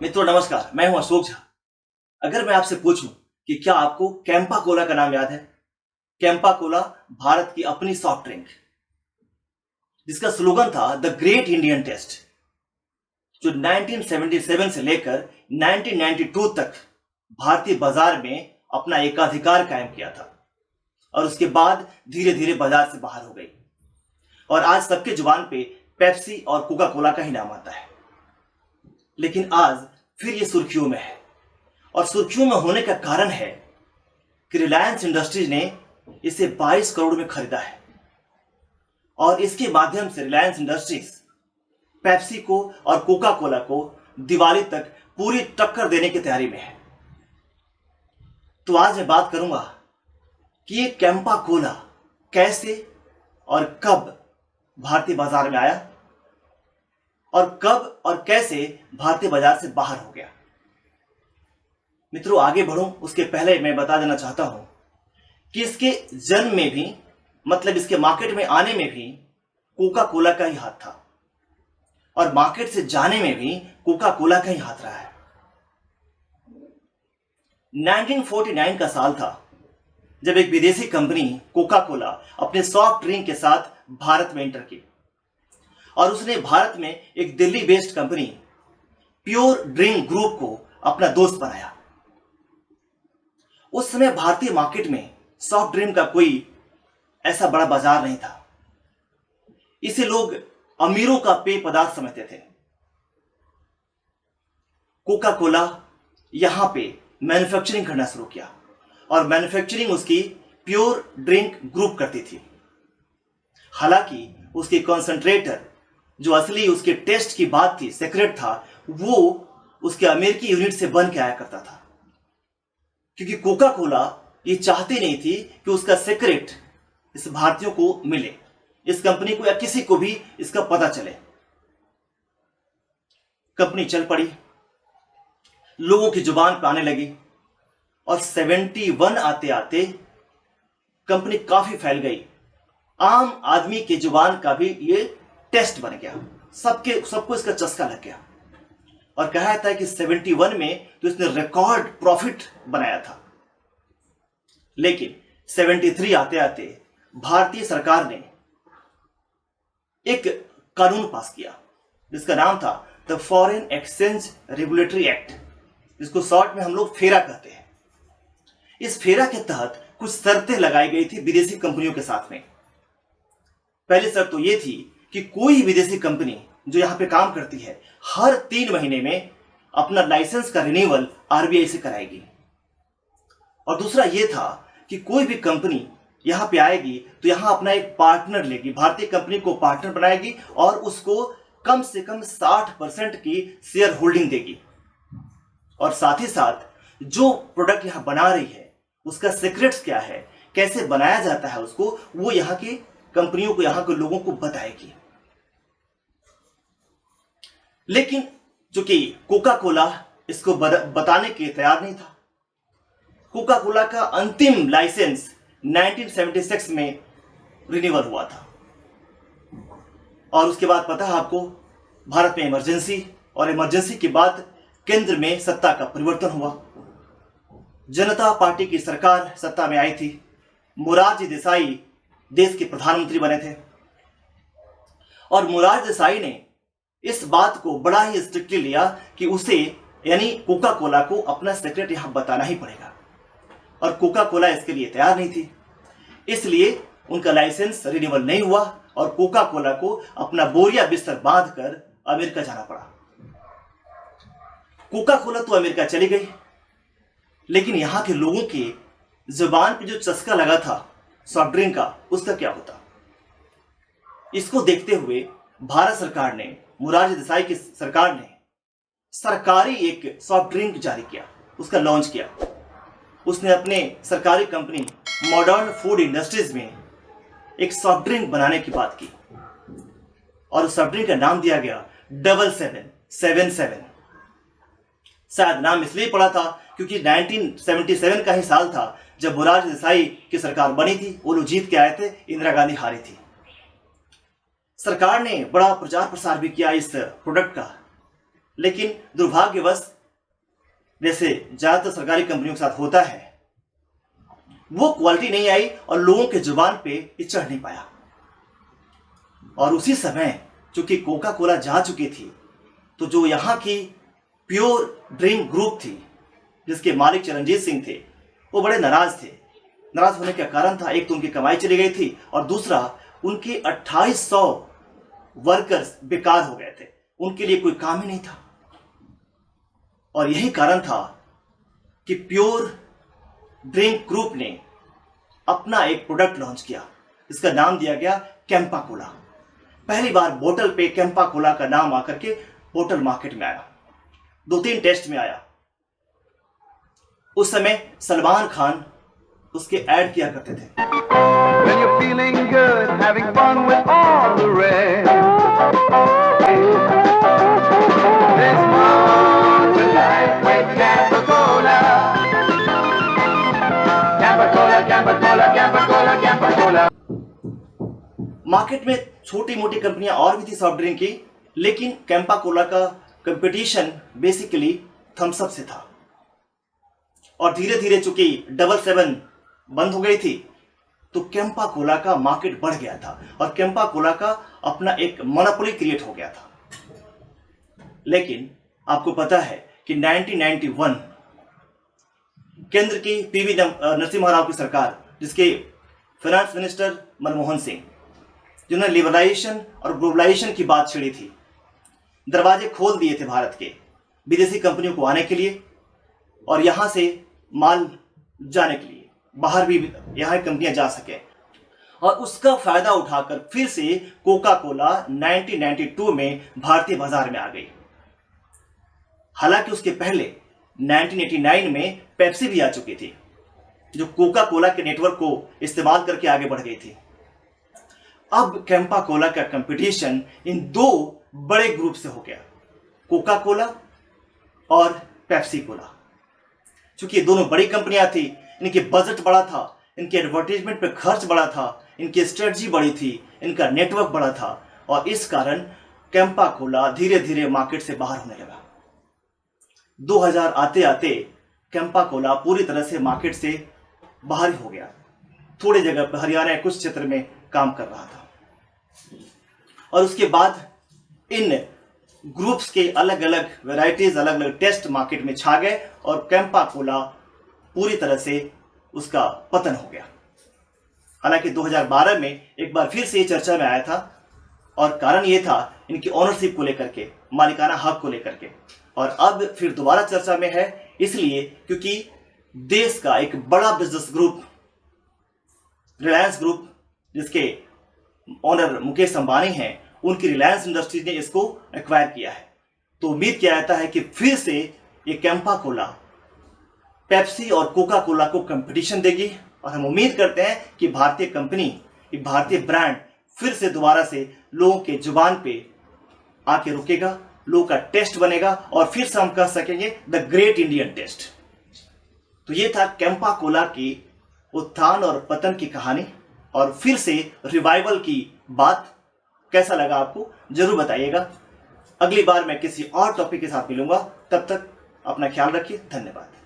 मित्रों नमस्कार, मैं हूं अशोक झा। अगर मैं आपसे पूछूं कि क्या आपको कैंपा कोला का नाम याद है? कैंपा कोला भारत की अपनी सॉफ्ट ड्रिंक, जिसका स्लोगन था द ग्रेट इंडियन टेस्ट, जो 1977 से लेकर 1992 तक भारतीय बाजार में अपना एकाधिकार कायम किया था और उसके बाद धीरे धीरे बाजार से बाहर हो गई और आज सबके जुबान पे पेप्सी और कोका कोला का ही नाम आता है। लेकिन आज फिर ये सुर्खियों में है और सुर्खियों में होने का कारण है कि रिलायंस इंडस्ट्रीज ने इसे 22 करोड़ में खरीदा है और इसके माध्यम से रिलायंस इंडस्ट्रीज पेप्सी को और कोका कोला को दिवाली तक पूरी टक्कर देने की तैयारी में है। तो आज मैं बात करूंगा कि ये कैंपा कोला कैसे और कब भारतीय बाजार में आया और कब और कैसे भारतीय बाजार से बाहर हो गया। मित्रों आगे बढ़ूं उसके पहले मैं बता देना चाहता हूं कि इसके जन्म में भी, मतलब इसके मार्केट में आने में भी कोका कोला का ही हाथ था और मार्केट से जाने में भी कोका कोला का ही हाथ रहा है। 1949 का साल था जब एक विदेशी कंपनी कोका कोला अपने सॉफ्ट ड्रिंक के साथ भारत में एंटर की और उसने भारत में एक Delhi based company pure drink group को अपना दोस्त बनाया। उस समय भारतीय मार्केट में सॉफ्ट ड्रिंक का कोई ऐसा बड़ा बाजार नहीं था। इसे लोग अमीरों का पेय पदार्थ समझते थे। कोका कोला यहां पे मैन्युफैक्चरिंग करना शुरू किया और मैन्युफैक्चरिंग उसकी प्योर ड्रिंक ग्रुप करती थी। हालांकि उसके कॉन्सेंट्रेटर, जो असली उसके टेस्ट की बात थी, सीक्रेट था, वो उसके अमेरिकी यूनिट से बन के आया करता था, क्योंकि कोका कोला ये चाहती नहीं थी कि उसका सीक्रेट इस भारतीयों को मिले, इस कंपनी को या किसी को भी इसका पता चले। कंपनी चल पड़ी, लोगों की जुबान पे आने लगी और 71 आते आते कंपनी काफी फैल गई। आम आदमी के जुबान का भी ये टेस्ट बन गया, सबको इसका चस्का लग गया और कहा जाता है कि 71 में तो इसने रिकॉर्ड प्रॉफिट बनाया था। लेकिन 73 आते आते भारतीय सरकार ने एक कानून पास किया जिसका नाम था the foreign exchange regulatory act, जिसको शॉर्ट में हम लोग फेरा कहते हैं। इस फेरा के तहत कुछ शर्तें लगाई गई थी विदेशी कंपनियों के साथ में। पहली शर्त तो यह थी कि कोई विदेशी कंपनी जो यहां पे काम करती है हर 3 महीने में अपना लाइसेंस का रिन्यूअल आरबीआई से कराएगी। और दूसरा यह था कि कोई भी कंपनी यहां पे आएगी तो यहां अपना एक पार्टनर लेगी, भारतीय कंपनी को पार्टनर बनाएगी और उसको कम से कम 60% की शेयर होल्डिंग देगी। और साथ ही साथ जो प्रोडक्ट यहां बना रही है उसका सीक्रेट्स क्या है, कैसे बनाया जाता है, उसको वो यहां की कंपनियों को, यहां के लोगों को बताएगी। लेकिन चूंकि कोका कोला इसको बताने के तैयार नहीं था, कोका कोला का अंतिम लाइसेंस 1976 में रिन्यूअल हुआ था और उसके बाद पता है आपको, भारत में इमरजेंसी, और इमरजेंसी के बाद केंद्र में सत्ता का परिवर्तन हुआ। जनता पार्टी की सरकार सत्ता में आई थी। मोरारजी देसाई देश के प्रधानमंत्री बने थे और मोरारजी देसाई ने इस बात को बड़ा ही स्ट्रिक्टली लिया कि उसे, यानी कोका कोला को, अपना सीक्रेट यहां बताना ही पड़ेगा और कोका कोला इसके लिए तैयार नहीं थी। इसलिए उनका लाइसेंस रिन्यूअल नहीं हुआ और कोका कोला को अपना बोरिया बिस्तर बांधकर अमेरिका जाना पड़ा। कोका कोला तो अमेरिका चली गई, लेकिन यहां के लोगों के जुबान पे जो चस्का लगा था सॉफ्ट ड्रिंक का, उसका क्या होता? इसको देखते हुए भारत सरकार ने, मोरारजी देसाई की सरकार ने सरकारी एक सॉफ्ट ड्रिंक जारी किया, उसका लॉन्च किया। उसने अपने सरकारी कंपनी मॉडर्न फूड इंडस्ट्रीज में एक सॉफ्ट ड्रिंक बनाने की बात की और उस सॉफ्ट ड्रिंक का नाम दिया गया 7777। शायद नाम इसलिए पड़ा था क्योंकि 1977 का ही साल था जब मोरारजी देसाई की सरकार बनी थी। वो लोग जीत के आए थे, इंदिरा गांधी हारी थी। सरकार ने बड़ा प्रचार प्रसार भी किया इस प्रोडक्ट का, लेकिन दुर्भाग्यवश जैसे ज्यादातर सरकारी कंपनियों के साथ होता है, वो क्वालिटी नहीं आई और लोगों के जुबान पे ये चढ़ नहीं पाया। और उसी समय चूंकि कोका कोला जा चुकी थी, तो जो यहाँ की प्योर ड्रिंक ग्रुप थी जिसके मालिक चरणजीत सिंह थे, वो बड़े नाराज थे। नाराज होने का कारण था, एक तो उनकी कमाई चली गई थी और दूसरा उनके 2800 वर्कर्स बेकार हो गए थे, उनके लिए कोई काम ही नहीं था। और यही कारण था कि प्योर ड्रिंक ग्रुप ने अपना एक प्रोडक्ट लॉन्च किया, इसका नाम दिया गया कैंपा कोला। पहली बार बोतल पे कैंपा कोला का नाम आकर के बोतल मार्केट में आया, 2-3 टेस्ट में आया। उस समय सलमान खान उसके ऐड किया करते थे। When you're feeling good, having fun with all the rest. There's more to life with Campa Cola. Campa Cola, Campa Cola, Campa Cola, Campa Cola. Market में छोटी मोटी कंपनियां और भी थी सॉफ्ट ड्रिंक की, लेकिन कैंपा कोला का कंपटीशन बेसिकली थम्स अप से था। और धीरे धीरे चूंकि 777 बंद हो गई थी, तो कैंपा कोला का मार्केट बढ़ गया था और कैंपा कोला का अपना एक मोनोपोली क्रिएट हो गया था। लेकिन आपको पता है कि 1991 केंद्र की पीवी नरसिम्हा राव की सरकार, जिसके फाइनेंस मिनिस्टर मनमोहन सिंह, जिन्होंने लिबरलाइजेशन और ग्लोबलाइजेशन की बात छेड़ी थी, दरवाजे खोल दिए थे भारत के विदेशी कंपनियों को आने के लिए और यहां से माल जाने के लिए, बाहर भी यहाँ कंपनियां जा सके। और उसका फायदा उठाकर फिर से कोका कोला 1992 में भारतीय बाजार में आ गई। हालांकि उसके पहले 1989 में पेप्सी भी आ चुकी थी, जो कोका कोला के नेटवर्क को इस्तेमाल करके आगे बढ़ गई थी। अब कैंपा कोला का कंपटीशन इन 2 बड़े ग्रुप से हो गया, कोका कोला और पेप्सी कोला। चूंकि ये दोनों बड़ी कंपनियां थी, इनके बजट बड़ा था, इनके एडवर्टाइजमेंट पे खर्च बड़ा था, इनकी स्ट्रेटजी बड़ी थी, इनका नेटवर्क बड़ा था और इस कारण कैंपा कोला धीरे धीरे मार्केट से बाहर होने लगा। 2000 आते आते कैंपा कोला पूरी तरह से मार्केट से बाहर हो गया। थोड़ी जगह पर हरियाणा कुछ क्षेत्र में काम कर रहा था और उसके बाद इन ग्रुप्स के अलग अलग वैरायटीज, अलग अलग टेस्ट मार्केट में छा गए और कैंपा कोला पूरी तरह से उसका पतन हो गया। हालांकि 2012 में एक बार फिर से ये चर्चा में आया था और कारण ये था इनकी ओनरशिप को लेकर के, मालिकाना हक को लेकर के। और अब फिर दोबारा चर्चा में है इसलिए क्योंकि देश का एक बड़ा बिजनेस ग्रुप रिलायंस ग्रुप, जिसके ओनर मुकेश अंबानी हैं, उनकी रिलायंस इंडस्ट्रीज ने इसको एक्वायर किया है। तो उम्मीद किया जाता है कि फिर से ये कैंपा कोला पेप्सी और कोका कोला को कंपटीशन देगी और हम उम्मीद करते हैं कि भारतीय कंपनी, भारतीय ब्रांड फिर से दोबारा से लोगों के जुबान पे आके रुकेगा, लोगों का टेस्ट बनेगा और फिर से हम कह सकेंगे द ग्रेट इंडियन टेस्ट। तो ये था कैंपा कोला की उत्थान और पतन की कहानी और फिर से रिवाइवल की बात। कैसा लगा आपको जरूर बताइएगा। अगली बार मैं किसी और टॉपिक के साथ मिलूंगा, तब तक अपना ख्याल रखिए। धन्यवाद।